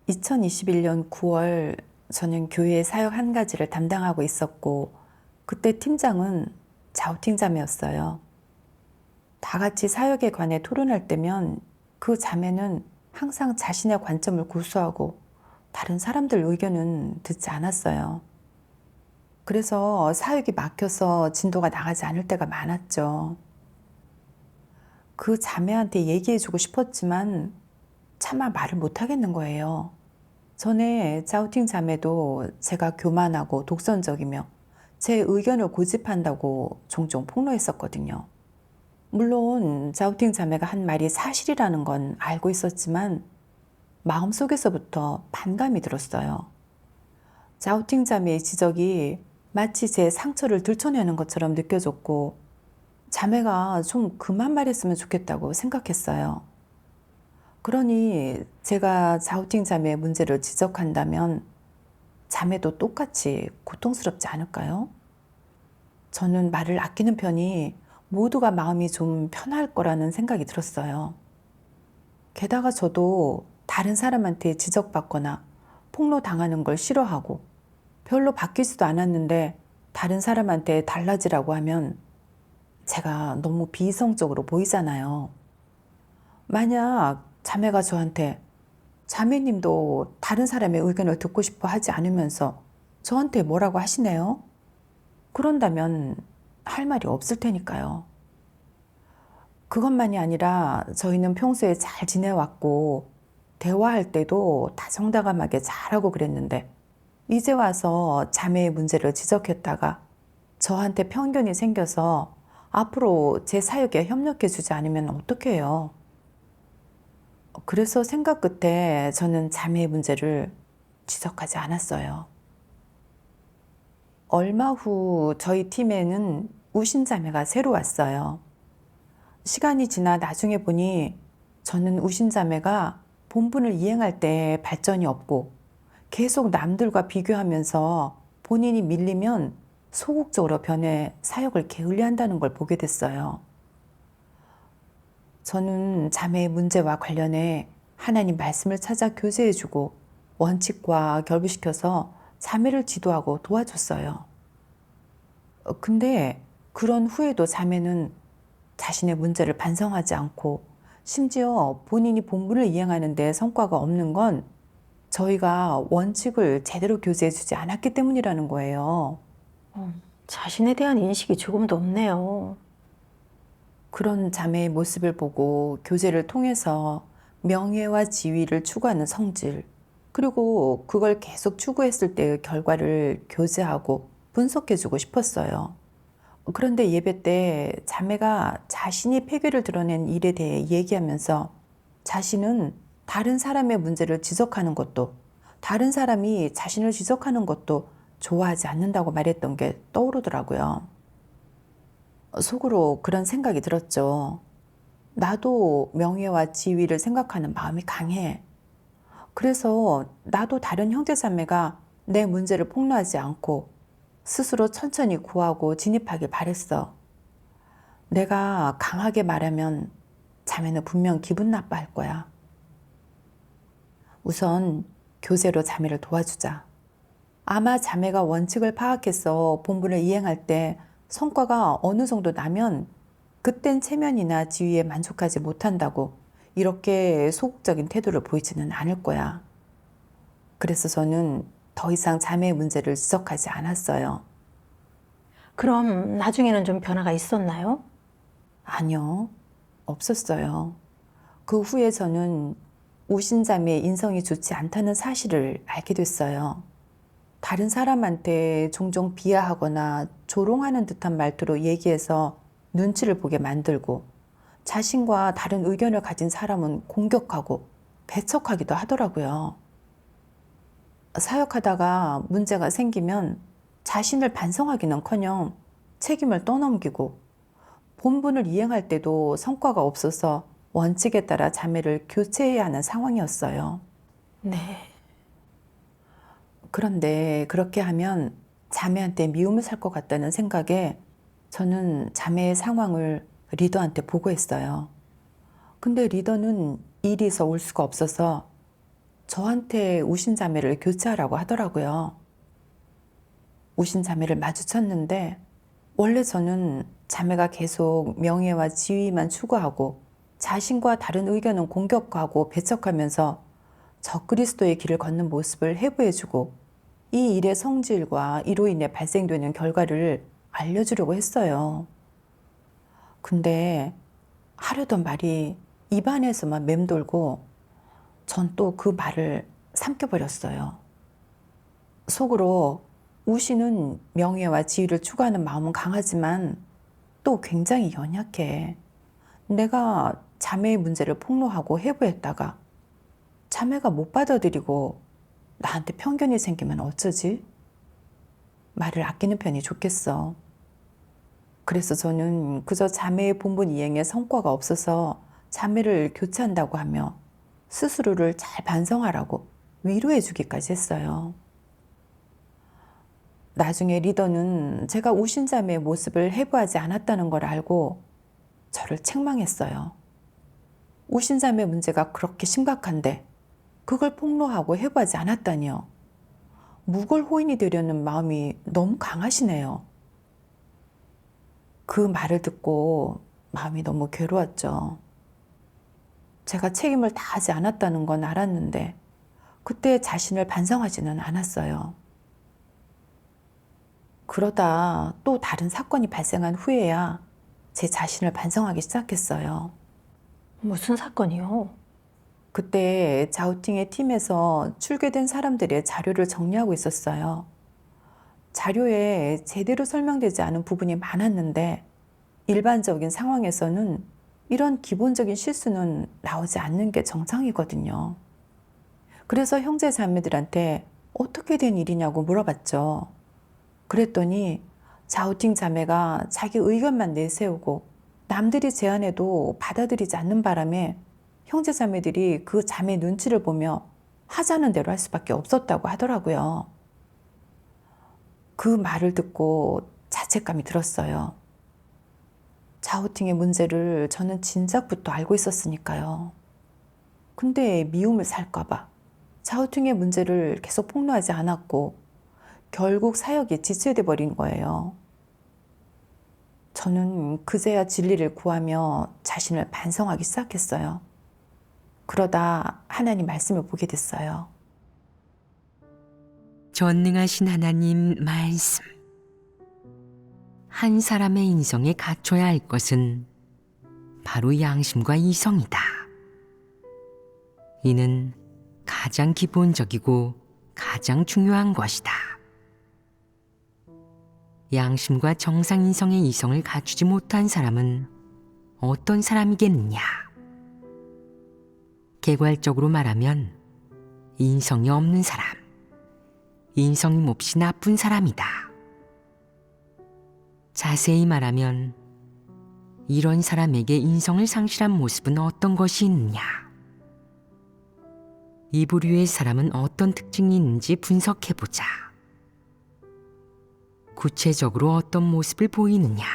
2021년 9월 저는 교회 사역 한 가지를 담당하고 있었고 그때 팀장은 좌우팀자매였어요. 다 같이 사역에 관해 토론할 때면 그 자매는 항상 자신의 관점을 고수하고 다른 사람들 의견은 듣지 않았어요. 그래서 사역이 막혀서 진도가 나가지 않을 때가 많았죠. 그 자매한테 얘기해주고 싶었지만 차마 말을 못하겠는 거예요. 전에 짜우팅 자매도 제가 교만하고 독선적이며 제 의견을 고집한다고 종종 폭로했었거든요. 물론 짜우팅 자매가 한 말이 사실이라는 건 알고 있었지만 마음속에서부터 반감이 들었어요. 짜우팅 자매의 지적이 마치 제 상처를 들춰내는 것처럼 느껴졌고 자매가 좀 그만 말했으면 좋겠다고 생각했어요. 그러니 제가 자우팅 자매의 문제를 지적한다면 자매도 똑같이 고통스럽지 않을까요? 저는 말을 아끼는 편이 모두가 마음이 좀 편할 거라는 생각이 들었어요. 게다가 저도 다른 사람한테 지적받거나 폭로당하는 걸 싫어하고 별로 바뀌지도 않았는데 다른 사람한테 달라지라고 하면 제가 너무 비이성적으로 보이잖아요. 만약 자매가 저한테 자매님도 다른 사람의 의견을 듣고 싶어 하지 않으면서 저한테 뭐라고 하시네요? 그런다면 할 말이 없을 테니까요. 그것만이 아니라 저희는 평소에 잘 지내왔고 대화할 때도 다정다감하게 잘하고 그랬는데 이제 와서 자매의 문제를 지적했다가 저한테 편견이 생겨서 앞으로 제 사역에 협력해 주지 않으면 어떡해요? 그래서 생각 끝에 저는 자매의 문제를 지적하지 않았어요. 얼마 후 저희 팀에는 우신 자매가 새로 왔어요. 시간이 지나 나중에 보니 저는 우신 자매가 본분을 이행할 때 발전이 없고 계속 남들과 비교하면서 본인이 밀리면 소극적으로 변해 사역을 게을리한다는 걸 보게 됐어요. 저는 자매의 문제와 관련해 하나님 말씀을 찾아 교제해주고 원칙과 결부시켜서 자매를 지도하고 도와줬어요. 근데 그런 후에도 자매는 자신의 문제를 반성하지 않고 심지어 본인이 본분을 이행하는 데 성과가 없는 건 저희가 원칙을 제대로 교제해주지 않았기 때문이라는 거예요. 자신에 대한 인식이 조금도 없네요. 그런 자매의 모습을 보고 교제를 통해서 명예와 지위를 추구하는 성질, 그리고 그걸 계속 추구했을 때의 결과를 교제하고 분석해주고 싶었어요. 그런데 예배 때 자매가 자신이 폐괴를 드러낸 일에 대해 얘기하면서 자신은 다른 사람의 문제를 지적하는 것도, 다른 사람이 자신을 지적하는 것도 좋아하지 않는다고 말했던 게 떠오르더라고요. 속으로 그런 생각이 들었죠. 나도 명예와 지위를 생각하는 마음이 강해. 그래서 나도 다른 형제자매가 내 문제를 폭로하지 않고 스스로 천천히 구하고 진입하길 바랬어. 내가 강하게 말하면 자매는 분명 기분 나빠할 거야. 우선 교제로 자매를 도와주자. 아마 자매가 원칙을 파악해서 본분을 이행할 때 성과가 어느 정도 나면 그땐 체면이나 지위에 만족하지 못한다고 이렇게 소극적인 태도를 보이지는 않을 거야. 그래서 저는 더 이상 자매의 문제를 지적하지 않았어요. 그럼 나중에는 좀 변화가 있었나요? 아니요, 없었어요. 그 후에 저는 우신자매의 인성이 좋지 않다는 사실을 알게 됐어요. 다른 사람한테 종종 비하하거나 조롱하는 듯한 말투로 얘기해서 눈치를 보게 만들고 자신과 다른 의견을 가진 사람은 공격하고 배척하기도 하더라고요. 사역하다가 문제가 생기면 자신을 반성하기는커녕 책임을 떠넘기고 본분을 이행할 때도 성과가 없어서 원칙에 따라 자매를 교체해야 하는 상황이었어요. 네. 그런데 그렇게 하면 자매한테 미움을 살 것 같다는 생각에 저는 자매의 상황을 리더한테 보고했어요. 근데 리더는 일이 있어 올 수가 없어서 저한테 우신 자매를 교체하라고 하더라고요. 우신 자매를 마주쳤는데 원래 저는 자매가 계속 명예와 지위만 추구하고 자신과 다른 의견은 공격하고 배척하면서 적그리스도의 길을 걷는 모습을 해부해주고 이 일의 성질과 이로 인해 발생되는 결과를 알려주려고 했어요. 근데 하려던 말이 입안에서만 맴돌고 전 또 그 말을 삼켜버렸어요. 속으로 우시는 명예와 지위를 추구하는 마음은 강하지만 또 굉장히 연약해. 내가 자매의 문제를 폭로하고 해부했다가 자매가 못 받아들이고 나한테 편견이 생기면 어쩌지? 말을 아끼는 편이 좋겠어. 그래서 저는 그저 자매의 본분 이행에 성과가 없어서 자매를 교체한다고 하며 스스로를 잘 반성하라고 위로해 주기까지 했어요. 나중에 리더는 제가 우신 자매의 모습을 해부하지 않았다는 걸 알고 저를 책망했어요. 우신 자매 문제가 그렇게 심각한데 그걸 폭로하고 해부하지 않았다니요. 묵을 호인이 되려는 마음이 너무 강하시네요. 그 말을 듣고 마음이 너무 괴로웠죠. 제가 책임을 다하지 않았다는 건 알았는데 그때 자신을 반성하지는 않았어요. 그러다 또 다른 사건이 발생한 후에야 제 자신을 반성하기 시작했어요. 무슨 사건이요? 그때 자우팅의 팀에서 출계된 사람들의 자료를 정리하고 있었어요. 자료에 제대로 설명되지 않은 부분이 많았는데 일반적인 상황에서는 이런 기본적인 실수는 나오지 않는 게 정상이거든요. 그래서 형제 자매들한테 어떻게 된 일이냐고 물어봤죠. 그랬더니 자우팅 자매가 자기 의견만 내세우고 남들이 제안해도 받아들이지 않는 바람에 형제 자매들이 그 자매 눈치를 보며 하자는 대로 할 수밖에 없었다고 하더라고요. 그 말을 듣고 자책감이 들었어요. 자우팅의 문제를 저는 진작부터 알고 있었으니까요. 근데 미움을 살까봐 자우팅의 문제를 계속 폭로하지 않았고 결국 사역이 지체돼 버린 거예요. 저는 그제야 진리를 구하며 자신을 반성하기 시작했어요. 그러다 하나님 말씀을 보게 됐어요. 전능하신 하나님 말씀. 한 사람의 인성에 갖춰야 할 것은 바로 양심과 이성이다. 이는 가장 기본적이고 가장 중요한 것이다. 양심과 정상 인성의 이성을 갖추지 못한 사람은 어떤 사람이겠느냐? 개괄적으로 말하면 인성이 없는 사람, 인성이 몹시 나쁜 사람이다. 자세히 말하면 이런 사람에게 인성을 상실한 모습은 어떤 것이 있느냐? 이 부류의 사람은 어떤 특징이 있는지 분석해보자. 구체적으로 어떤 모습을 보이느냐?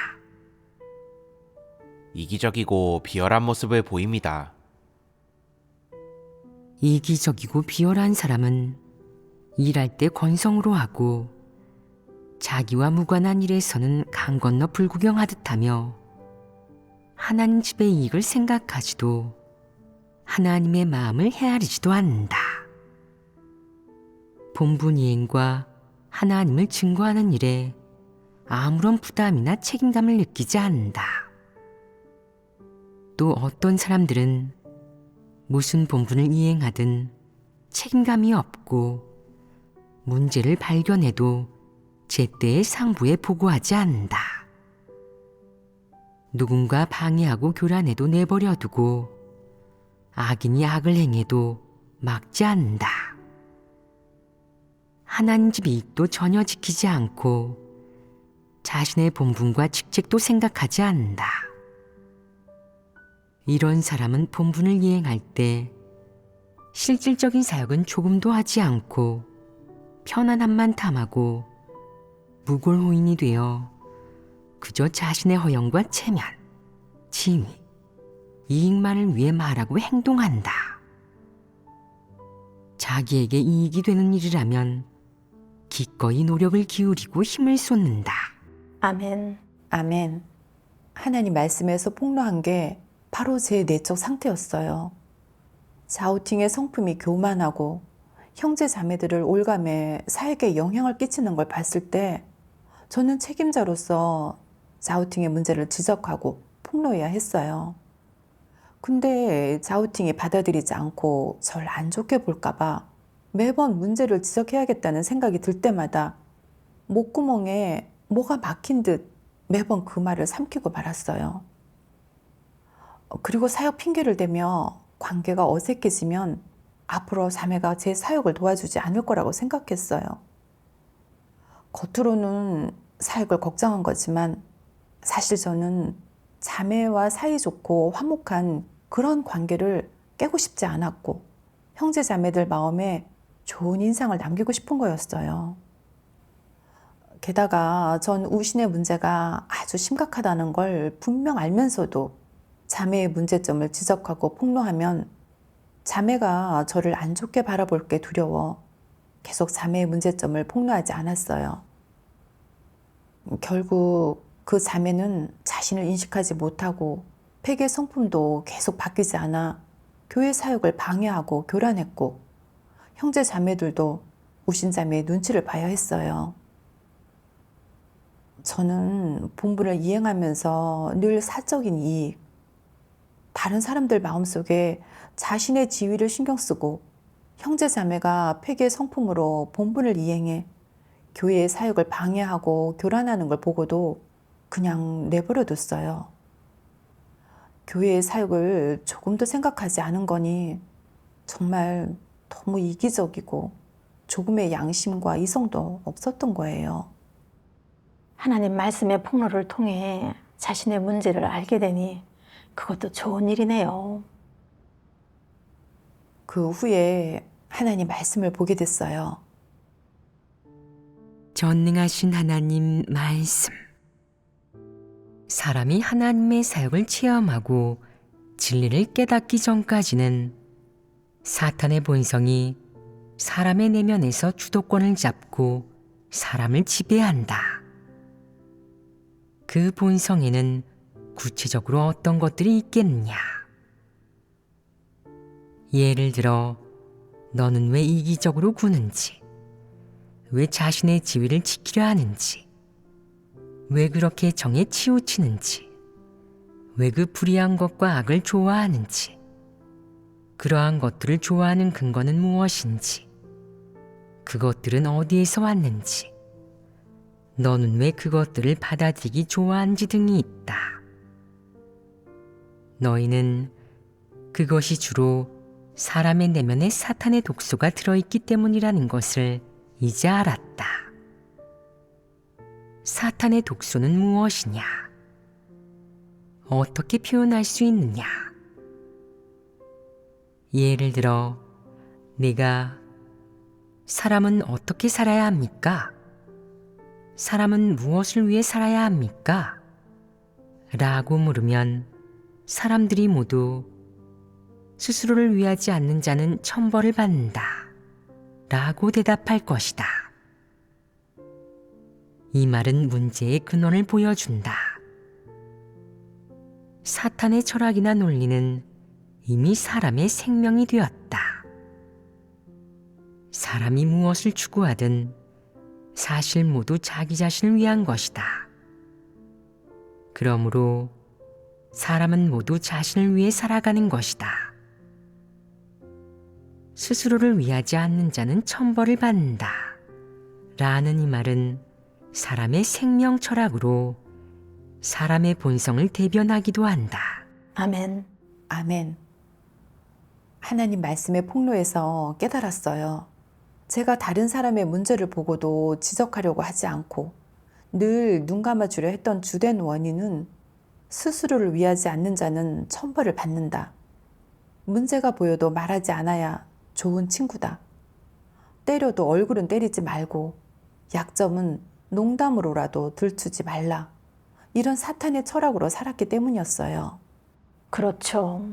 이기적이고 비열한 모습을 보입니다. 이기적이고 비열한 사람은 일할 때 건성으로 하고 자기와 무관한 일에서는 강 건너 불구경하듯 하며 하나님 집의 이익을 생각하지도 하나님의 마음을 헤아리지도 않는다. 본분 이행과 하나님을 증거하는 일에 아무런 부담이나 책임감을 느끼지 않는다. 또 어떤 사람들은 무슨 본분을 이행하든 책임감이 없고 문제를 발견해도 제때에 상부에 보고하지 않는다. 누군가 방해하고 교란해도 내버려 두고 악인이 악을 행해도 막지 않는다. 하나님 집 이익도 전혀 지키지 않고 자신의 본분과 직책도 생각하지 않는다. 이런 사람은 본분을 이행할 때 실질적인 사역은 조금도 하지 않고 편안함만 탐하고 무골호인이 되어 그저 자신의 허영과 체면, 지위, 이익만을 위해 말하고 행동한다. 자기에게 이익이 되는 일이라면 기꺼이 노력을 기울이고 힘을 쏟는다. 아멘. 아멘. 하나님 말씀에서 폭로한 게 바로 제 내적 상태였어요. 자우팅의 성품이 교만하고 형제 자매들을 올감해 사회에 영향을 끼치는 걸 봤을 때 저는 책임자로서 자우팅의 문제를 지적하고 폭로해야 했어요. 근데 자우팅이 받아들이지 않고 절 안 좋게 볼까봐 매번 문제를 지적해야겠다는 생각이 들 때마다 목구멍에 뭐가 막힌 듯 매번 그 말을 삼키고 말았어요. 그리고 사역 핑계를 대며 관계가 어색해지면 앞으로 자매가 제 사역을 도와주지 않을 거라고 생각했어요. 겉으로는 사역을 걱정한 거지만 사실 저는 자매와 사이좋고 화목한 그런 관계를 깨고 싶지 않았고 형제 자매들 마음에 좋은 인상을 남기고 싶은 거였어요. 게다가 전 우신의 문제가 아주 심각하다는 걸 분명 알면서도 자매의 문제점을 지적하고 폭로하면 자매가 저를 안 좋게 바라볼 게 두려워 계속 자매의 문제점을 폭로하지 않았어요. 결국 그 자매는 자신을 인식하지 못하고 폐계 성품도 계속 바뀌지 않아 교회 사역을 방해하고 교란했고 형제 자매들도 우신 자매의 눈치를 봐야 했어요. 저는 본분을 이행하면서 늘 사적인 이익, 다른 사람들 마음속에 자신의 지위를 신경 쓰고 형제 자매가 폐계 성품으로 본분을 이행해 교회의 사역을 방해하고 교란하는 걸 보고도 그냥 내버려 뒀어요. 교회의 사역을 조금도 생각하지 않은 거니 정말 너무 이기적이고 조금의 양심과 이성도 없었던 거예요. 하나님 말씀의 폭로를 통해 자신의 문제를 알게 되니 그것도 좋은 일이네요. 그 후에 하나님 말씀을 보게 됐어요. 전능하신 하나님 말씀. 사람이 하나님의 사역을 체험하고 진리를 깨닫기 전까지는 사탄의 본성이 사람의 내면에서 주도권을 잡고 사람을 지배한다. 그 본성에는 구체적으로 어떤 것들이 있겠느냐? 예를 들어 너는 왜 이기적으로 구는지, 왜 자신의 지위를 지키려 하는지, 왜 그렇게 정에 치우치는지, 왜 그 불의한 것과 악을 좋아하는지, 그러한 것들을 좋아하는 근거는 무엇인지, 그것들은 어디에서 왔는지, 너는 왜 그것들을 받아들이기 좋아하는지 등이 있다. 너희는 그것이 주로 사람의 내면에 사탄의 독소가 들어있기 때문이라는 것을 이제 알았다. 사탄의 독소는 무엇이냐? 어떻게 표현할 수 있느냐? 예를 들어 내가 사람은 어떻게 살아야 합니까? 사람은 무엇을 위해 살아야 합니까? 라고 물으면 사람들이 모두 스스로를 위하지 않는 자는 천벌을 받는다 라고 대답할 것이다. 이 말은 문제의 근원을 보여준다. 사탄의 철학이나 논리는 이미 사람의 생명이 되었다. 사람이 무엇을 추구하든 사실 모두 자기 자신을 위한 것이다. 그러므로 사람은 모두 자신을 위해 살아가는 것이다. 스스로를 위하지 않는 자는 천벌을 받는다. 라는 이 말은 사람의 생명 철학으로 사람의 본성을 대변하기도 한다. 아멘. 아멘. 하나님 말씀의 폭로에서 깨달았어요. 제가 다른 사람의 문제를 보고도 지적하려고 하지 않고 늘 눈 감아주려 했던 주된 원인은 스스로를 위하지 않는 자는 천벌을 받는다. 문제가 보여도 말하지 않아야 좋은 친구다. 때려도 얼굴은 때리지 말고 약점은 농담으로라도 들추지 말라. 이런 사탄의 철학으로 살았기 때문이었어요. 그렇죠.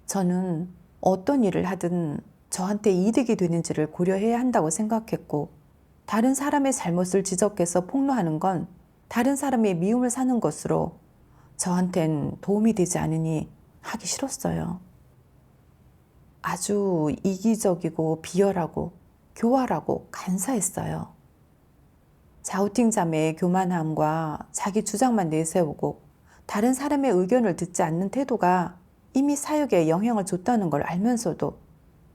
저는 어떤 일을 하든 저한테 이득이 되는지를 고려해야 한다고 생각했고, 다른 사람의 잘못을 지적해서 폭로하는 건 다른 사람의 미움을 사는 것으로 저한텐 도움이 되지 않으니 하기 싫었어요. 아주 이기적이고 비열하고 교활하고 간사했어요. 자우팅 자매의 교만함과 자기 주장만 내세우고 다른 사람의 의견을 듣지 않는 태도가 이미 사역에 영향을 줬다는 걸 알면서도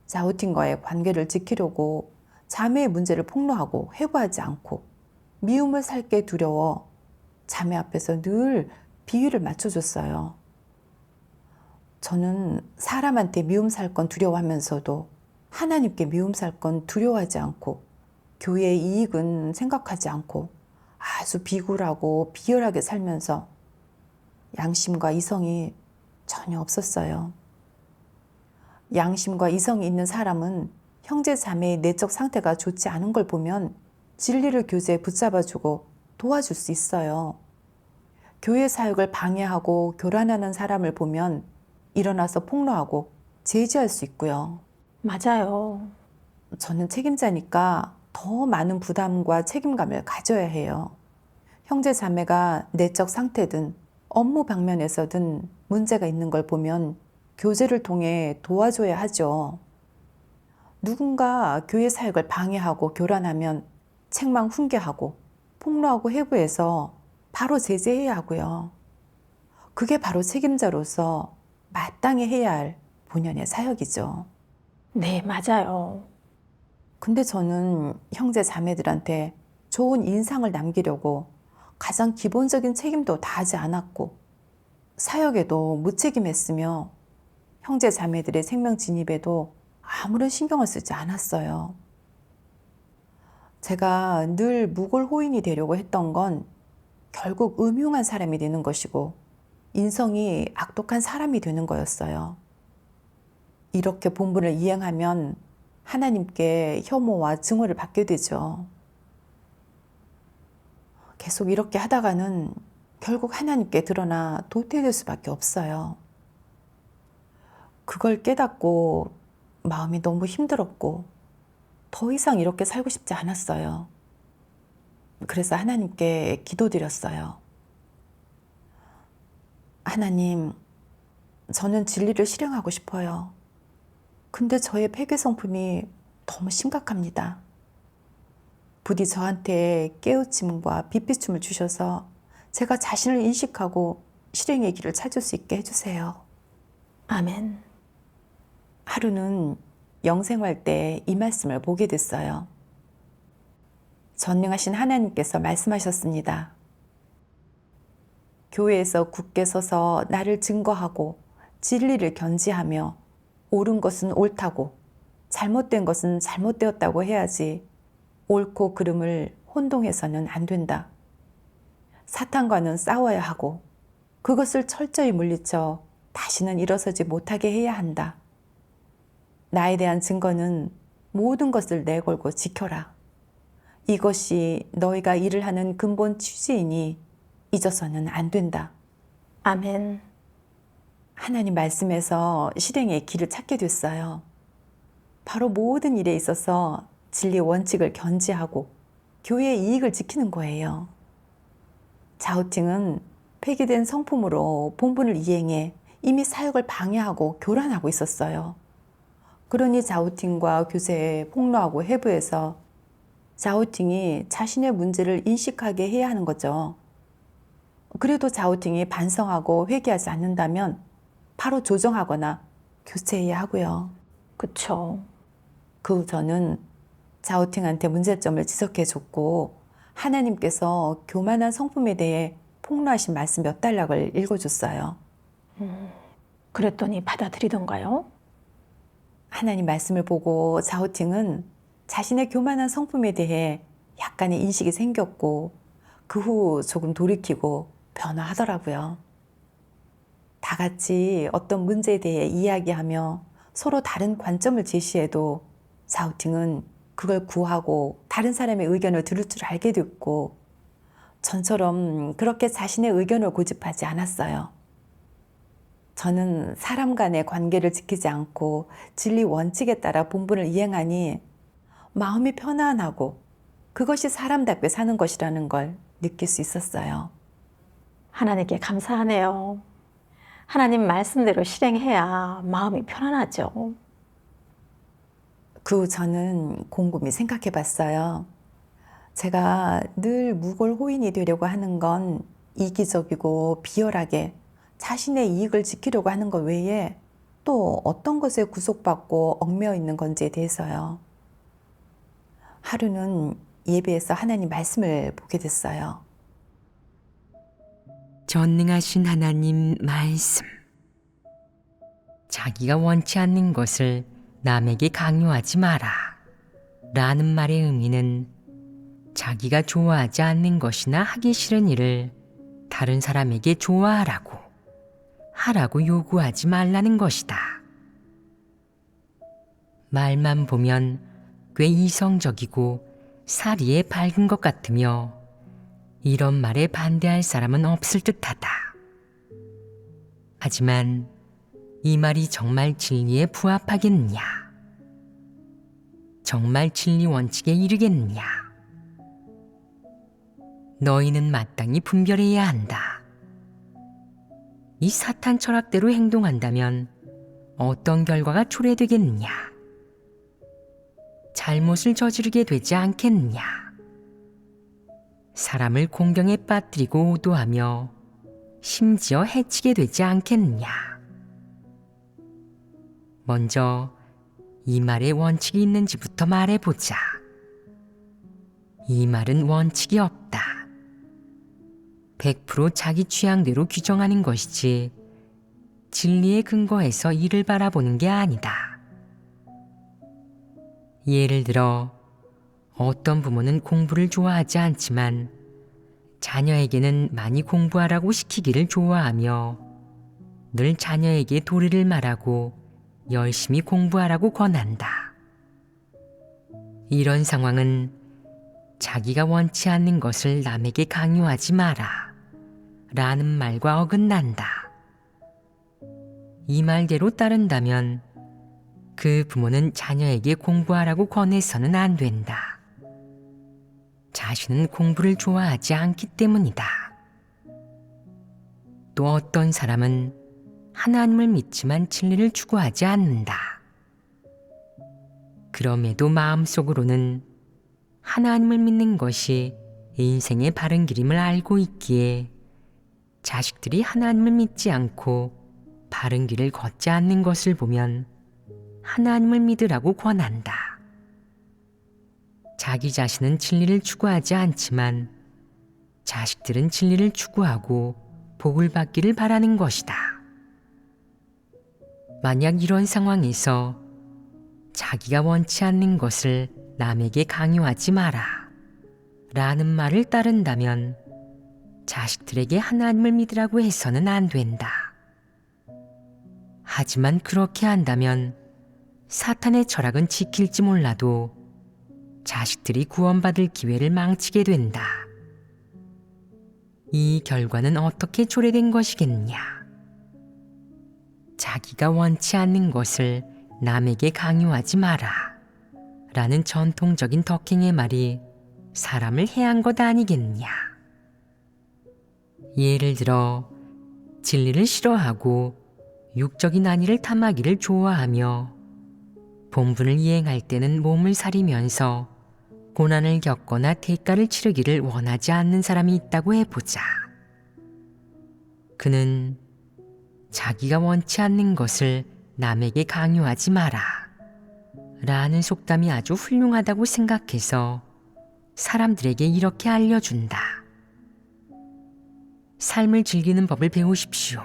자우팅과의 관계를 지키려고 자매의 문제를 폭로하고 회고하지 않고 미움을 살게 두려워 자매 앞에서 늘 비위를 맞춰줬어요. 저는 사람한테 미움 살 건 두려워하면서도 하나님께 미움 살 건 두려워하지 않고 교회의 이익은 생각하지 않고 아주 비굴하고 비열하게 살면서 양심과 이성이 전혀 없었어요. 양심과 이성이 있는 사람은 형제 자매의 내적 상태가 좋지 않은 걸 보면 진리를 교제에 붙잡아주고 도와줄 수 있어요. 교회 사역을 방해하고 교란하는 사람을 보면 일어나서 폭로하고 제지할 수 있고요. 맞아요. 저는 책임자니까 더 많은 부담과 책임감을 가져야 해요. 형제 자매가 내적 상태든 업무 방면에서든 문제가 있는 걸 보면 교제를 통해 도와줘야 하죠. 누군가 교회 사역을 방해하고 교란하면 책망 훈계하고 폭로하고 해부해서 바로 제재해야 하고요. 그게 바로 책임자로서 마땅히 해야 할 본연의 사역이죠. 네, 맞아요. 근데 저는 형제 자매들한테 좋은 인상을 남기려고 가장 기본적인 책임도 다하지 않았고 사역에도 무책임했으며 형제 자매들의 생명 진입에도 아무런 신경을 쓰지 않았어요. 제가 늘 무골호인이 되려고 했던 건 결국 음흉한 사람이 되는 것이고 인성이 악독한 사람이 되는 거였어요. 이렇게 본분을 이행하면 하나님께 혐오와 증오를 받게 되죠. 계속 이렇게 하다가는 결국 하나님께 드러나 도태될 수밖에 없어요. 그걸 깨닫고 마음이 너무 힘들었고 더 이상 이렇게 살고 싶지 않았어요. 그래서 하나님께 기도드렸어요. 하나님, 저는 진리를 실행하고 싶어요. 근데 저의 폐괴 성품이 너무 심각합니다. 부디 저한테 깨우침과 빛비춤을 주셔서 제가 자신을 인식하고 실행의 길을 찾을 수 있게 해주세요. 아멘. 하루는 영생할 때 이 말씀을 보게 됐어요. 전능하신 하나님께서 말씀하셨습니다. 교회에서 굳게 서서 나를 증거하고 진리를 견지하며 옳은 것은 옳다고 잘못된 것은 잘못되었다고 해야지 옳고 그름을 혼동해서는 안 된다. 사탄과는 싸워야 하고 그것을 철저히 물리쳐 다시는 일어서지 못하게 해야 한다. 나에 대한 증거는 모든 것을 내걸고 지켜라. 이것이 너희가 일을 하는 근본 취지이니 잊어서는 안 된다. 아멘. 하나님 말씀에서 실행의 길을 찾게 됐어요. 바로 모든 일에 있어서 진리의 원칙을 견지하고 교회의 이익을 지키는 거예요. 자우팅은 폐기된 성품으로 본분을 이행해 이미 사역을 방해하고 교란하고 있었어요. 그러니 자우팅과 교제에 폭로하고 해부해서 자우팅이 자신의 문제를 인식하게 해야 하는 거죠. 그래도 자우팅이 반성하고 회개하지 않는다면 바로 조정하거나 교체해야 하고요. 그쵸. 그 후 저는 자우팅한테 문제점을 지적해줬고 하나님께서 교만한 성품에 대해 폭로하신 말씀 몇 단락을 읽어줬어요. 그랬더니 받아들이던가요? 하나님 말씀을 보고 자우팅은 자신의 교만한 성품에 대해 약간의 인식이 생겼고 그 후 조금 돌이키고 변화하더라고요. 다 같이 어떤 문제에 대해 이야기하며 서로 다른 관점을 제시해도 자우팅은 그걸 구하고 다른 사람의 의견을 들을 줄 알게 됐고 전처럼 그렇게 자신의 의견을 고집하지 않았어요. 저는 사람 간의 관계를 지키지 않고 진리 원칙에 따라 본분을 이행하니 마음이 편안하고 그것이 사람답게 사는 것이라는 걸 느낄 수 있었어요. 하나님께 감사하네요. 하나님 말씀대로 실행해야 마음이 편안하죠. 그 후 저는 곰곰이 생각해 봤어요. 제가 늘 무골호인이 되려고 하는 건 이기적이고 비열하게 자신의 이익을 지키려고 하는 것 외에 또 어떤 것에 구속받고 얽매여 있는 건지에 대해서요. 하루는 예배에서 하나님 말씀을 보게 됐어요. 전능하신 하나님 말씀. 자기가 원치 않는 것을 남에게 강요하지 마라. 라는 말의 의미는 자기가 좋아하지 않는 것이나 하기 싫은 일을 다른 사람에게 좋아하라고, 하라고 요구하지 말라는 것이다. 말만 보면 꽤 이성적이고 사리에 밝은 것 같으며 이런 말에 반대할 사람은 없을 듯하다. 하지만 이 말이 정말 진리에 부합하겠느냐? 정말 진리 원칙에 이르겠느냐? 너희는 마땅히 분별해야 한다. 이 사탄 철학대로 행동한다면 어떤 결과가 초래되겠느냐? 잘못을 저지르게 되지 않겠느냐? 사람을 공경에 빠뜨리고 오도하며 심지어 해치게 되지 않겠느냐? 먼저 이 말에 원칙이 있는지부터 말해보자. 이 말은 원칙이 없다. 100% 자기 취향대로 규정하는 것이지 진리에 근거해서 이를 바라보는 게 아니다. 예를 들어 어떤 부모는 공부를 좋아하지 않지만 자녀에게는 많이 공부하라고 시키기를 좋아하며 늘 자녀에게 도리를 말하고 열심히 공부하라고 권한다. 이런 상황은 자기가 원치 않는 것을 남에게 강요하지 마라 라는 말과 어긋난다. 이 말대로 따른다면 그 부모는 자녀에게 공부하라고 권해서는 안 된다. 자신은 공부를 좋아하지 않기 때문이다. 또 어떤 사람은 하나님을 믿지만 진리를 추구하지 않는다. 그럼에도 마음속으로는 하나님을 믿는 것이 인생의 바른 길임을 알고 있기에 자식들이 하나님을 믿지 않고 바른 길을 걷지 않는 것을 보면 하나님을 믿으라고 권한다. 자기 자신은 진리를 추구하지 않지만 자식들은 진리를 추구하고 복을 받기를 바라는 것이다. 만약 이런 상황에서 자기가 원치 않는 것을 남에게 강요하지 마라 라는 말을 따른다면 자식들에게 하나님을 믿으라고 해서는 안 된다. 하지만 그렇게 한다면 사탄의 철학은 지킬지 몰라도 자식들이 구원받을 기회를 망치게 된다. 이 결과는 어떻게 초래된 것이겠느냐? 자기가 원치 않는 것을 남에게 강요하지 마라 라는 전통적인 덕행의 말이 사람을 해한 것 아니겠느냐? 예를 들어 진리를 싫어하고 육적인 안위를 탐하기를 좋아하며 본분을 이행할 때는 몸을 사리면서 고난을 겪거나 대가를 치르기를 원하지 않는 사람이 있다고 해보자. 그는 자기가 원치 않는 것을 남에게 강요하지 마라 라는 속담이 아주 훌륭하다고 생각해서 사람들에게 이렇게 알려준다. 삶을 즐기는 법을 배우십시오.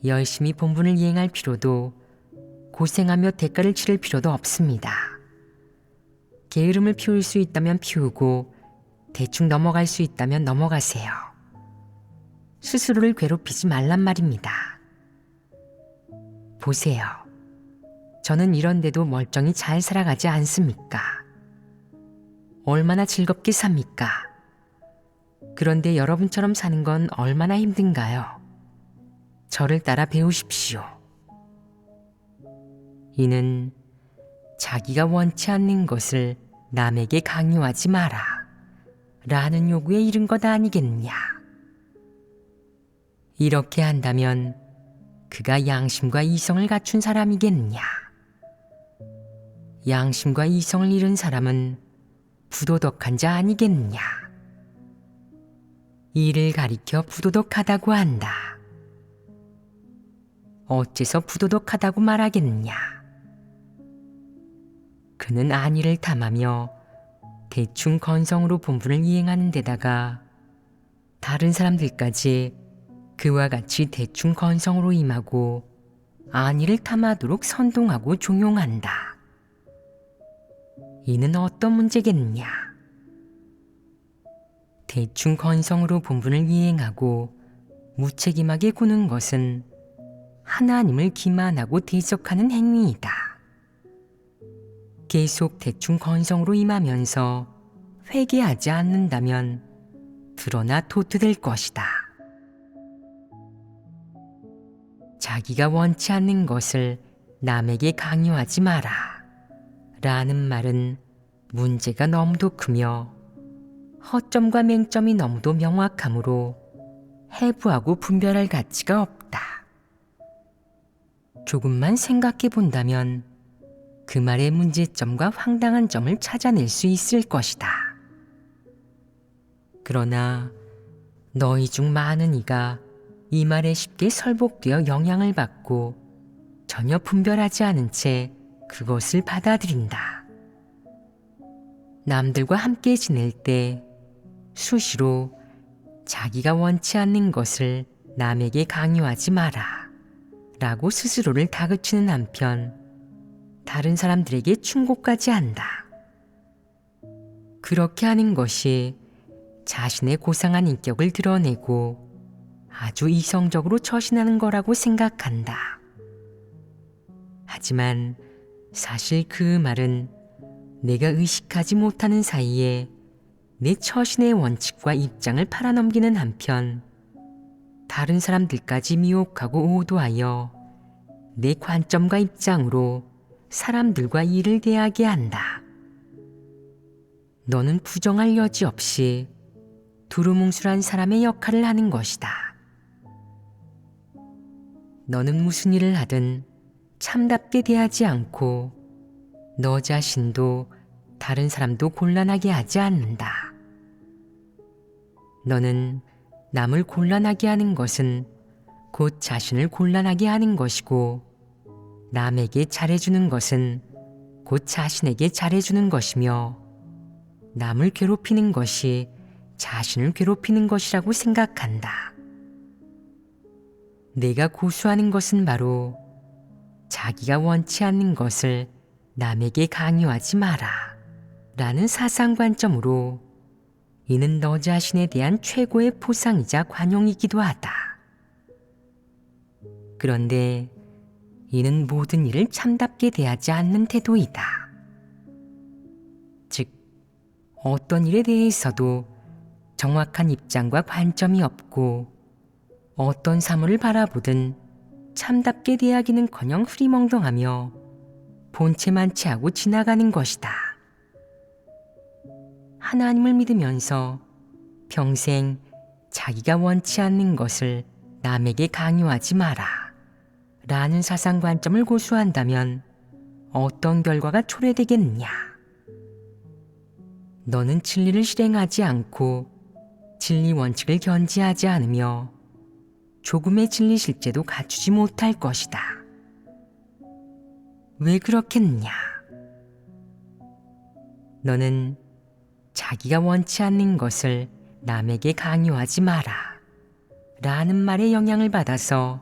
열심히 본분을 이행할 필요도 고생하며 대가를 치를 필요도 없습니다. 게으름을 피울 수 있다면 피우고 대충 넘어갈 수 있다면 넘어가세요. 스스로를 괴롭히지 말란 말입니다. 보세요. 저는 이런데도 멀쩡히 잘 살아가지 않습니까? 얼마나 즐겁게 삽니까? 그런데 여러분처럼 사는 건 얼마나 힘든가요? 저를 따라 배우십시오. 이는 자기가 원치 않는 것을 남에게 강요하지 마라 라는 요구에 이른 것 아니겠느냐. 이렇게 한다면 그가 양심과 이성을 갖춘 사람이겠느냐. 양심과 이성을 잃은 사람은 부도덕한 자 아니겠느냐. 이를 가리켜 부도덕하다고 한다. 어째서 부도덕하다고 말하겠느냐. 그는 안위를 탐하며 대충 건성으로 본분을 이행하는 데다가 다른 사람들까지 그와 같이 대충 건성으로 임하고 안위를 탐하도록 선동하고 종용한다. 이는 어떤 문제겠느냐. 대충 건성으로 본분을 이행하고 무책임하게 구는 것은 하나님을 기만하고 대적하는 행위이다. 계속 대충 건성으로 임하면서 회개하지 않는다면 드러나 도태될 것이다. 자기가 원치 않는 것을 남에게 강요하지 마라 라는 말은 문제가 너무도 크며 허점과 맹점이 너무도 명확하므로 해부하고 분별할 가치가 없다. 조금만 생각해 본다면 그 말의 문제점과 황당한 점을 찾아낼 수 있을 것이다. 그러나 너희 중 많은 이가 이 말에 쉽게 설복되어 영향을 받고 전혀 분별하지 않은 채 그것을 받아들인다. 남들과 함께 지낼 때 수시로 자기가 원치 않는 것을 남에게 강요하지 마라 라고 스스로를 다그치는 한편 다른 사람들에게 충고까지 한다. 그렇게 하는 것이 자신의 고상한 인격을 드러내고 아주 이성적으로 처신하는 거라고 생각한다. 하지만 사실 그 말은 내가 의식하지 못하는 사이에 내 처신의 원칙과 입장을 팔아넘기는 한편 다른 사람들까지 미혹하고 오도하여 내 관점과 입장으로 사람들과 일을 대하게 한다. 너는 부정할 여지 없이 두루뭉술한 사람의 역할을 하는 것이다. 너는 무슨 일을 하든 참답게 대하지 않고 너 자신도 다른 사람도 곤란하게 하지 않는다. 너는 남을 곤란하게 하는 것은 곧 자신을 곤란하게 하는 것이고 남에게 잘해주는 것은 곧 자신에게 잘해주는 것이며 남을 괴롭히는 것이 자신을 괴롭히는 것이라고 생각한다. 내가 고수하는 것은 바로 자기가 원치 않는 것을 남에게 강요하지 마라 라는 사상관점으로 이는 너 자신에 대한 최고의 보상이자 관용이기도 하다. 그런데 이는 모든 일을 참답게 대하지 않는 태도이다. 즉, 어떤 일에 대해서도 정확한 입장과 관점이 없고 어떤 사물을 바라보든 참답게 대하기는커녕 흐리멍덩하며 본체만 채하고 지나가는 것이다. 하나님을 믿으면서 평생 자기가 원치 않는 것을 남에게 강요하지 마라 라는 사상관점을 고수한다면 어떤 결과가 초래되겠느냐. 너는 진리를 실행하지 않고 진리 원칙을 견지하지 않으며 조금의 진리 실제도 갖추지 못할 것이다. 왜 그렇겠느냐? 너는 자기가 원치 않는 것을 남에게 강요하지 마라 라는 말에 영향을 받아서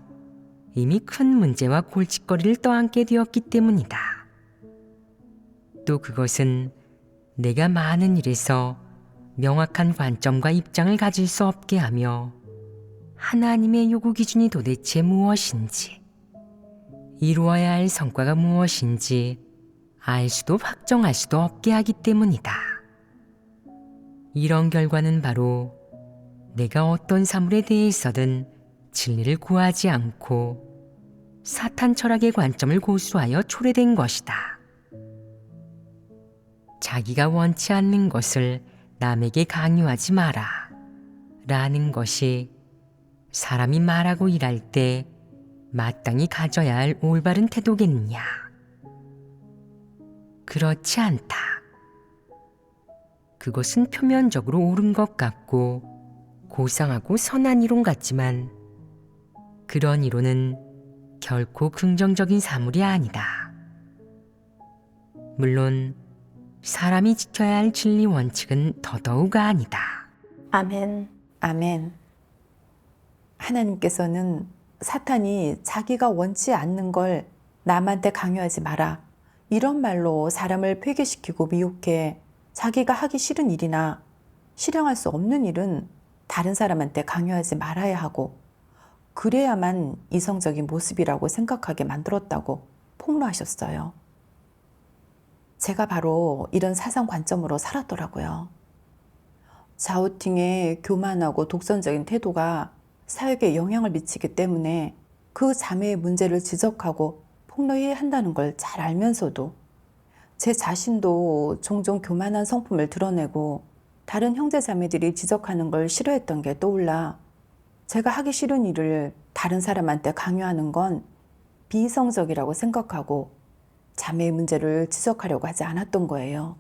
이미 큰 문제와 골칫거리를 떠안게 되었기 때문이다. 또 그것은 내가 많은 일에서 명확한 관점과 입장을 가질 수 없게 하며 하나님의 요구 기준이 도대체 무엇인지, 이루어야 할 성과가 무엇인지 알 수도 확정할 수도 없게 하기 때문이다. 이런 결과는 바로 내가 어떤 사물에 대해서든 진리를 구하지 않고 사탄 철학의 관점을 고수하여 초래된 것이다. 자기가 원치 않는 것을 남에게 강요하지 마라 라는 것이 사람이 말하고 일할 때 마땅히 가져야 할 올바른 태도겠느냐? 그렇지 않다. 그것은 표면적으로 옳은 것 같고 고상하고 선한 이론 같지만 그런 이론은 결코 긍정적인 사물이 아니다. 물론 사람이 지켜야 할 진리 원칙은 더더욱 아니다. 아멘. 아멘. 하나님께서는 사탄이 자기가 원치 않는 걸 남한테 강요하지 마라, 이런 말로 사람을 폐괴시키고 미혹해 자기가 하기 싫은 일이나 실행할 수 없는 일은 다른 사람한테 강요하지 말아야 하고 그래야만 이성적인 모습이라고 생각하게 만들었다고 폭로하셨어요. 제가 바로 이런 사상 관점으로 살았더라고요. 자우팅의 교만하고 독선적인 태도가 사역에 영향을 미치기 때문에 그 자매의 문제를 지적하고 폭로해야 한다는 걸 잘 알면서도 제 자신도 종종 교만한 성품을 드러내고 다른 형제 자매들이 지적하는 걸 싫어했던 게 떠올라 제가 하기 싫은 일을 다른 사람한테 강요하는 건 비이성적이라고 생각하고 자매의 문제를 지적하려고 하지 않았던 거예요.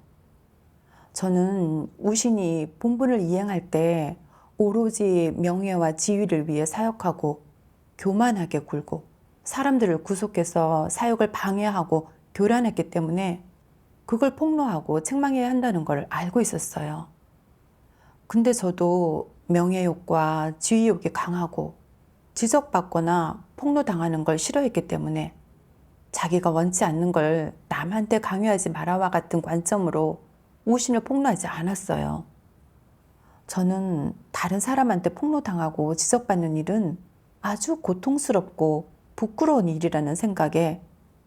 저는 우신이 본분을 이행할 때 오로지 명예와 지위를 위해 사역하고 교만하게 굴고 사람들을 구속해서 사역을 방해하고 교란했기 때문에 그걸 폭로하고 책망해야 한다는 걸 알고 있었어요. 근데 저도 명예욕과 지위욕이 강하고 지적받거나 폭로당하는 걸 싫어했기 때문에 자기가 원치 않는 걸 남한테 강요하지 마라와 같은 관점으로 우신을 폭로하지 않았어요. 저는 다른 사람한테 폭로당하고 지적받는 일은 아주 고통스럽고 부끄러운 일이라는 생각에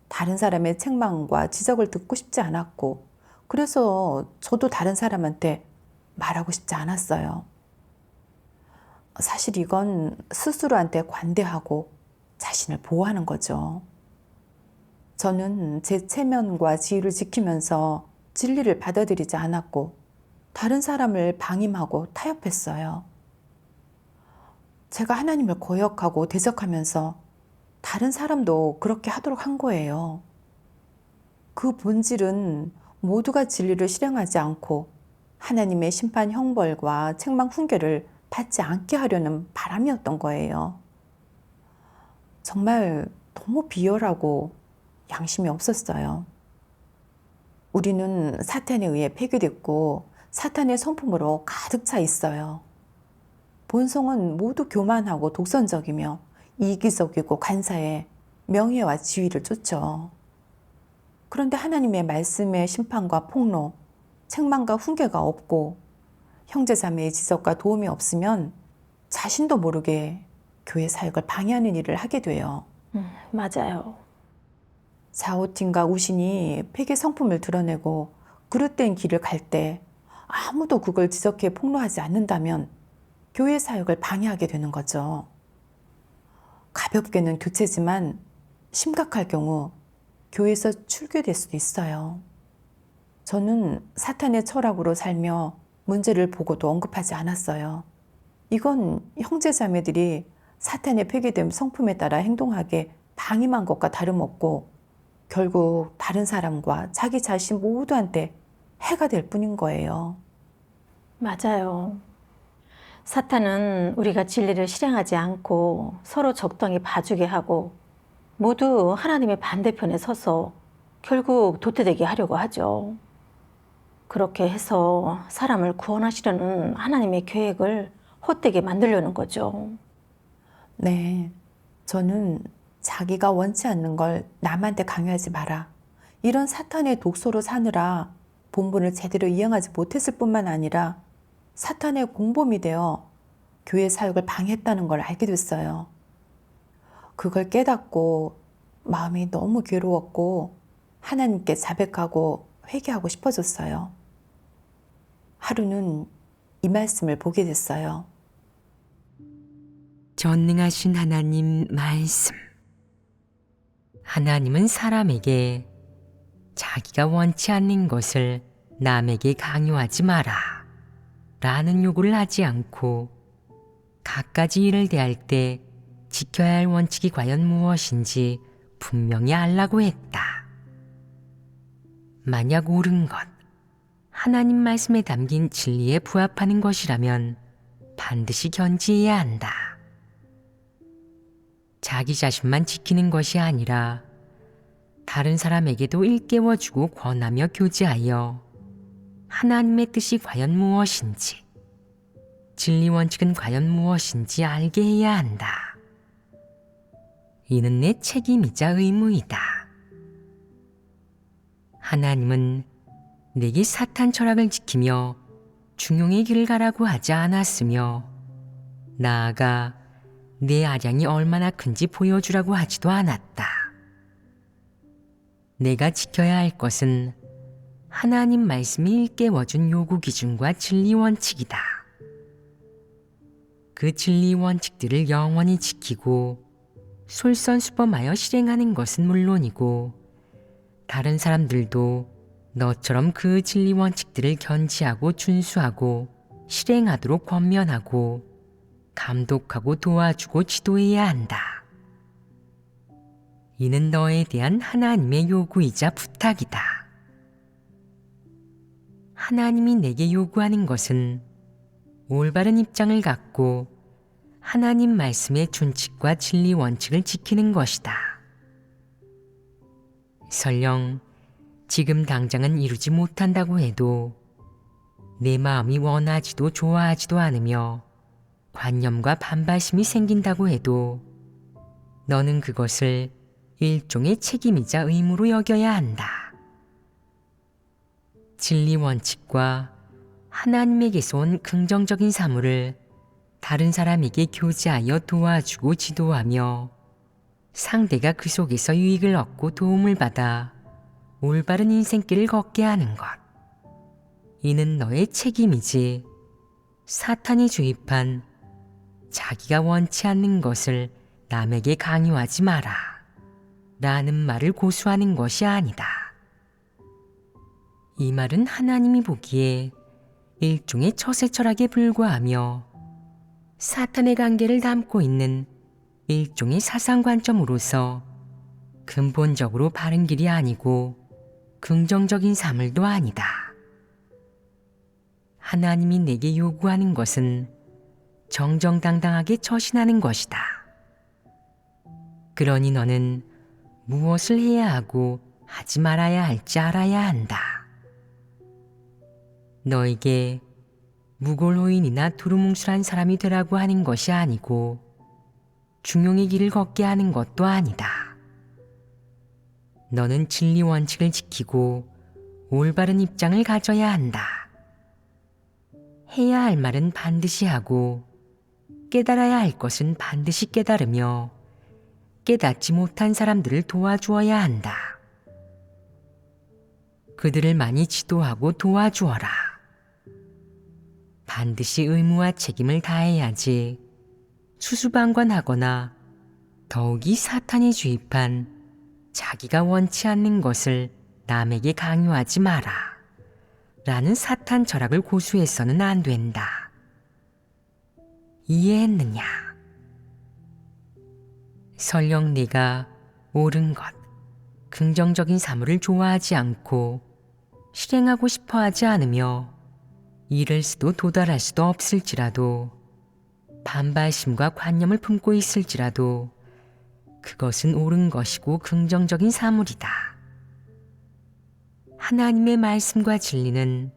다른 사람의 책망과 지적을 듣고 싶지 않았고 그래서 저도 다른 사람한테 말하고 싶지 않았어요. 사실 이건 스스로한테 관대하고 자신을 보호하는 거죠. 저는 제 체면과 지위를 지키면서 진리를 받아들이지 않았고 다른 사람을 방임하고 타협했어요. 제가 하나님을 거역하고 대적하면서 다른 사람도 그렇게 하도록 한 거예요. 그 본질은 모두가 진리를 실행하지 않고 하나님의 심판 형벌과 책망 훈계를 받지 않게 하려는 바람이었던 거예요. 정말 너무 비열하고 양심이 없었어요. 우리는 사탄에 의해 폐괴됐고 사탄의 성품으로 가득 차 있어요. 본성은 모두 교만하고 독선적이며 이기적이고 간사해 명예와 지위를 쫓죠. 그런데 하나님의 말씀의 심판과 폭로, 책망과 훈계가 없고 형제자매의 지적과 도움이 없으면 자신도 모르게 교회 사역을 방해하는 일을 하게 돼요. 맞아요. 자오팅과 우신이 폐괴 성품을 드러내고 그릇된 길을 갈 때 아무도 그걸 지적해 폭로하지 않는다면 교회 사역을 방해하게 되는 거죠. 가볍게는 교체지만 심각할 경우 교회에서 출교될 수도 있어요. 저는 사탄의 철학으로 살며 문제를 보고도 언급하지 않았어요. 이건 형제자매들이 사탄의 폐괴된 성품에 따라 행동하게 방임한 것과 다름없고 결국 다른 사람과 자기 자신 모두한테 해가 될 뿐인 거예요. 맞아요. 사탄은 우리가 진리를 실행하지 않고 서로 적당히 봐주게 하고 모두 하나님의 반대편에 서서 결국 도태되게 하려고 하죠. 그렇게 해서 사람을 구원하시려는 하나님의 계획을 헛되게 만들려는 거죠. 네, 저는 자기가 원치 않는 걸 남한테 강요하지 마라, 이런 사탄의 독소로 사느라 본분을 제대로 이행하지 못했을 뿐만 아니라 사탄의 공범이 되어 교회 사역을 방해했다는 걸 알게 됐어요. 그걸 깨닫고 마음이 너무 괴로웠고 하나님께 자백하고 회개하고 싶어졌어요. 하루는 이 말씀을 보게 됐어요. 전능하신 하나님 말씀. 하나님은 사람에게 자기가 원치 않는 것을 남에게 강요하지 마라 라는 요구를 하지 않고 갖가지 일을 대할 때 지켜야 할 원칙이 과연 무엇인지 분명히 알라고 했다. 만약 옳은 것, 하나님 말씀에 담긴 진리에 부합하는 것이라면 반드시 견지해야 한다. 자기 자신만 지키는 것이 아니라 다른 사람에게도 일깨워주고 권하며 교제하여 하나님의 뜻이 과연 무엇인지, 진리 원칙은 과연 무엇인지 알게 해야 한다. 이는 내 책임이자 의무이다. 하나님은 내게 사탄 철학을 지키며 중용의 길을 가라고 하지 않았으며, 나아가 내 아량이 얼마나 큰지 보여주라고 하지도 않았다. 내가 지켜야 할 것은 하나님 말씀이 일깨워준 요구 기준과 진리 원칙이다. 그 진리 원칙들을 영원히 지키고 솔선수범하여 실행하는 것은 물론이고, 다른 사람들도 너처럼 그 진리 원칙들을 견지하고 준수하고 실행하도록 권면하고 감독하고 도와주고 지도해야 한다. 이는 너에 대한 하나님의 요구이자 부탁이다. 하나님이 내게 요구하는 것은 올바른 입장을 갖고 하나님 말씀의 준칙과 진리 원칙을 지키는 것이다. 설령 지금 당장은 이루지 못한다고 해도 내 마음이 원하지도 좋아하지도 않으며 관념과 반발심이 생긴다고 해도 너는 그것을 일종의 책임이자 의무로 여겨야 한다. 진리 원칙과 하나님에게서 온 긍정적인 사물을 다른 사람에게 교제하여 도와주고 지도하며 상대가 그 속에서 유익을 얻고 도움을 받아 올바른 인생길을 걷게 하는 것. 이는 너의 책임이지 사탄이 주입한 자기가 원치 않는 것을 남에게 강요하지 마라 라는 말을 고수하는 것이 아니다. 이 말은 하나님이 보기에 일종의 처세 철학에 불과하며 사탄의 관계를 담고 있는 일종의 사상 관점으로서 근본적으로 바른 길이 아니고 긍정적인 사물도 아니다. 하나님이 내게 요구하는 것은 정정당당하게 처신하는 것이다. 그러니 너는 무엇을 해야 하고 하지 말아야 할지 알아야 한다. 너에게 무골호인이나 두루뭉술한 사람이 되라고 하는 것이 아니고 중용의 길을 걷게 하는 것도 아니다. 너는 진리 원칙을 지키고 올바른 입장을 가져야 한다. 해야 할 말은 반드시 하고 깨달아야 할 것은 반드시 깨달으며 깨닫지 못한 사람들을 도와주어야 한다. 그들을 많이 지도하고 도와주어라. 반드시 의무와 책임을 다해야지 수수방관하거나 더욱이 사탄이 주입한 자기가 원치 않는 것을 남에게 강요하지 마라 라는 사탄 철학을 고수해서는 안 된다. 이해했느냐? 설령 네가 옳은 것, 긍정적인 사물을 좋아하지 않고 실행하고 싶어 하지 않으며 이를 수도 도달할 수도 없을지라도 반발심과 관념을 품고 있을지라도 그것은 옳은 것이고 긍정적인 사물이다. 하나님의 말씀과 진리는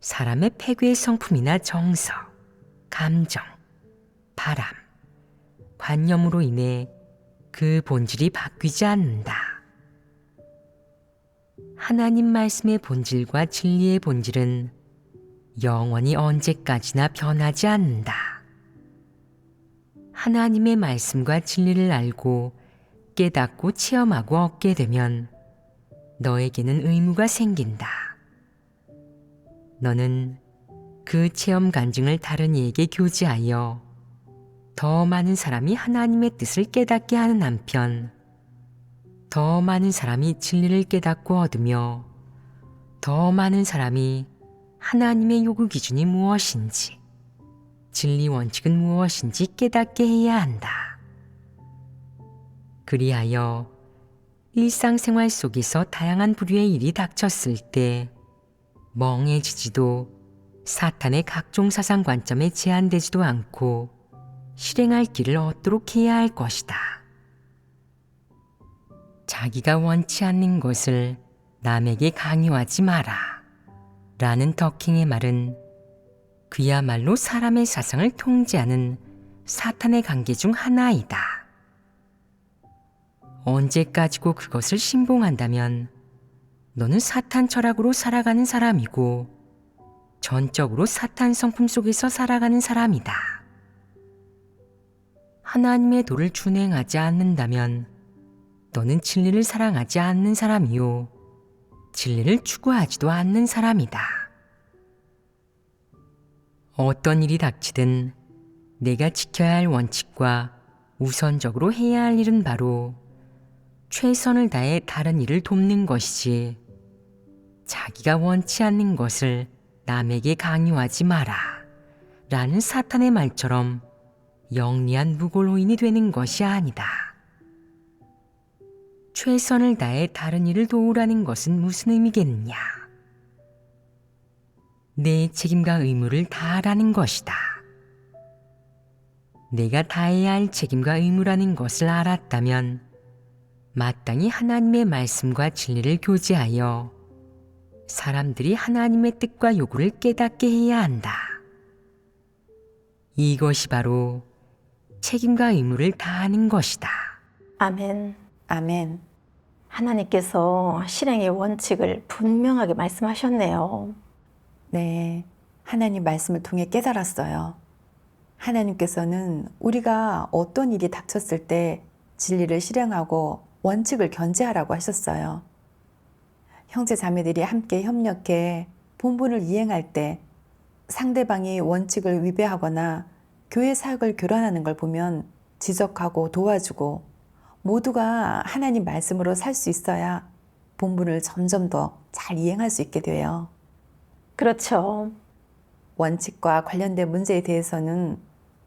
사람의 패괴의 성품이나 정서, 감정, 바람, 관념으로 인해 그 본질이 바뀌지 않는다. 하나님 말씀의 본질과 진리의 본질은 영원히 언제까지나 변하지 않는다. 하나님의 말씀과 진리를 알고 깨닫고 체험하고 얻게 되면 너에게는 의무가 생긴다. 너는 그 체험 간증을 다른 이에게 교제하여 더 많은 사람이 하나님의 뜻을 깨닫게 하는 한편, 더 많은 사람이 진리를 깨닫고 얻으며 더 많은 사람이 하나님의 요구 기준이 무엇인지, 진리 원칙은 무엇인지 깨닫게 해야 한다. 그리하여 일상생활 속에서 다양한 부류의 일이 닥쳤을 때 멍해지지도 사탄의 각종 사상 관점에 제한되지도 않고 실행할 길을 얻도록 해야 할 것이다. 자기가 원치 않는 것을 남에게 강요하지 마라 라는 더킹의 말은 그야말로 사람의 사상을 통제하는 사탄의 관계 중 하나이다. 언제까지고 그것을 신봉한다면 너는 사탄 철학으로 살아가는 사람이고 전적으로 사탄 성품 속에서 살아가는 사람이다. 하나님의 도를 준행하지 않는다면 너는 진리를 사랑하지 않는 사람이요 진리를 추구하지도 않는 사람이다. 어떤 일이 닥치든 내가 지켜야 할 원칙과 우선적으로 해야 할 일은 바로 최선을 다해 다른 이를 돕는 것이지 자기가 원치 않는 것을 남에게 강요하지 마라 라는 사탄의 말처럼 영리한 무골호인이 되는 것이 아니다. 최선을 다해 다른 이를 도우라는 것은 무슨 의미겠느냐? 내 책임과 의무를 다하라는 것이다. 내가 다해야 할 책임과 의무라는 것을 알았다면 마땅히 하나님의 말씀과 진리를 교제하여 사람들이 하나님의 뜻과 요구를 깨닫게 해야 한다. 이것이 바로 책임과 의무를 다하는 것이다. 아멘. 아멘. 하나님께서 실행의 원칙을 분명하게 말씀하셨네요. 네, 하나님 말씀을 통해 깨달았어요. 하나님께서는 우리가 어떤 일이 닥쳤을 때 진리를 실행하고 원칙을 견지하라고 하셨어요. 형제 자매들이 함께 협력해 본분을 이행할 때 상대방이 원칙을 위배하거나 교회 사역을 교란하는 걸 보면 지적하고 도와주고 모두가 하나님 말씀으로 살 수 있어야 본분을 점점 더 잘 이행할 수 있게 돼요. 그렇죠. 원칙과 관련된 문제에 대해서는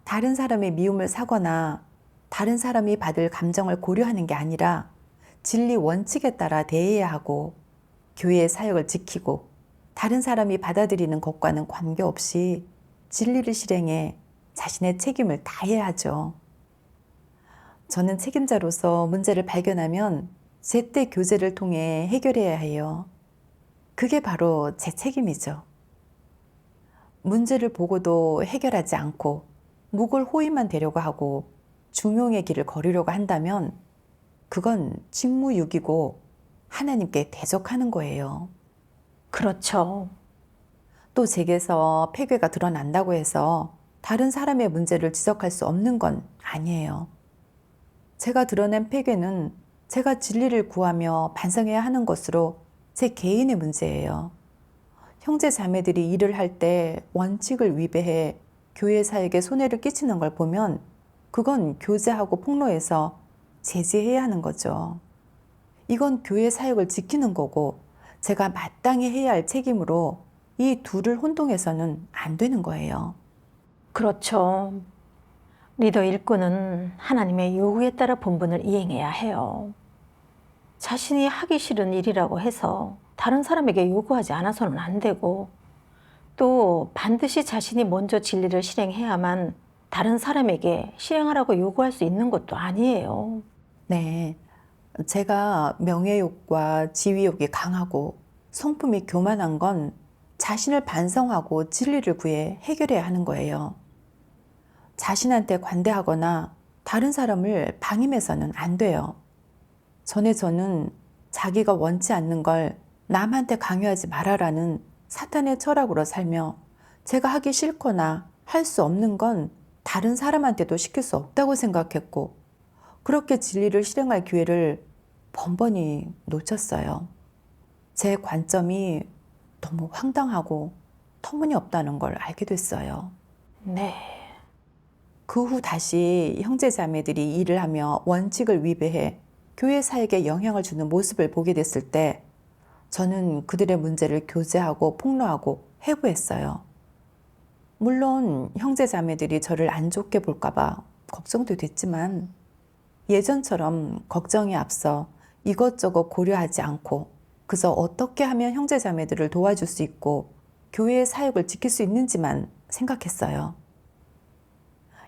다른 사람의 미움을 사거나 다른 사람이 받을 감정을 고려하는 게 아니라 진리 원칙에 따라 대해야 하고 교회의 사역을 지키고 다른 사람이 받아들이는 것과는 관계없이 진리를 실행해 자신의 책임을 다해야 하죠. 저는 책임자로서 문제를 발견하면 제때 교제를 통해 해결해야 해요. 그게 바로 제 책임이죠. 문제를 보고도 해결하지 않고 묵을 호의만 되려고 하고 중용의 길을 걸으려고 한다면 그건 직무유기고 하나님께 대적하는 거예요. 그렇죠. 또 제게서 폐괴가 드러난다고 해서 다른 사람의 문제를 지적할 수 없는 건 아니에요. 제가 드러낸 폐괴는 제가 진리를 구하며 반성해야 하는 것으로 제 개인의 문제예요. 형제 자매들이 일을 할 때 원칙을 위배해 교회 사역에 손해를 끼치는 걸 보면 그건 교제하고 폭로해서 제지해야 하는 거죠. 이건 교회 사역을 지키는 거고 제가 마땅히 해야 할 책임으로 이 둘을 혼동해서는 안 되는 거예요. 그렇죠. 리더 일꾼은 하나님의 요구에 따라 본분을 이행해야 해요. 자신이 하기 싫은 일이라고 해서 다른 사람에게 요구하지 않아서는 안 되고 또 반드시 자신이 먼저 진리를 실행해야만 다른 사람에게 실행하라고 요구할 수 있는 것도 아니에요. 네, 제가 명예욕과 지위욕이 강하고 성품이 교만한 건 자신을 반성하고 진리를 구해 해결해야 하는 거예요. 자신한테 관대하거나 다른 사람을 방임해서는 안 돼요. 전에 저는 자기가 원치 않는 걸 남한테 강요하지 말아라는 사탄의 철학으로 살며 제가 하기 싫거나 할 수 없는 건 다른 사람한테도 시킬 수 없다고 생각했고 그렇게 진리를 실행할 기회를 번번이 놓쳤어요. 제 관점이 너무 황당하고 터무니없다는 걸 알게 됐어요. 네. 그 후 다시 형제 자매들이 일을 하며 원칙을 위배해 교회 사역에 영향을 주는 모습을 보게 됐을 때 저는 그들의 문제를 교제하고 폭로하고 해부했어요. 물론 형제 자매들이 저를 안 좋게 볼까봐 걱정도 됐지만 예전처럼 걱정에 앞서 이것저것 고려하지 않고 그저 어떻게 하면 형제 자매들을 도와줄 수 있고 교회의 사역을 지킬 수 있는지만 생각했어요.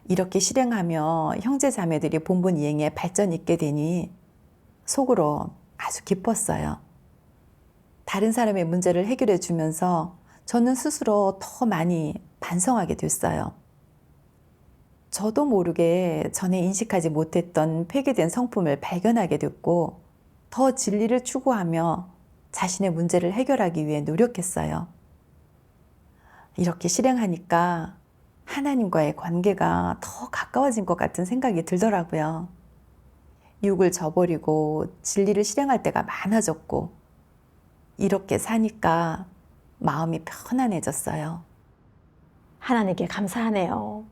이렇게 실행하며 형제 자매들이 본분 이행에 발전이 있게 되니 속으로 아주 기뻤어요. 다른 사람의 문제를 해결해 주면서 저는 스스로 더 많이 반성하게 됐어요. 저도 모르게 전에 인식하지 못했던 폐기된 성품을 발견하게 됐고 더 진리를 추구하며 자신의 문제를 해결하기 위해 노력했어요. 이렇게 실행하니까 하나님과의 관계가 더 가까워진 것 같은 생각이 들더라고요. 육을 저버리고 진리를 실행할 때가 많아졌고 이렇게 사니까 마음이 편안해졌어요. 하나님께 감사하네요.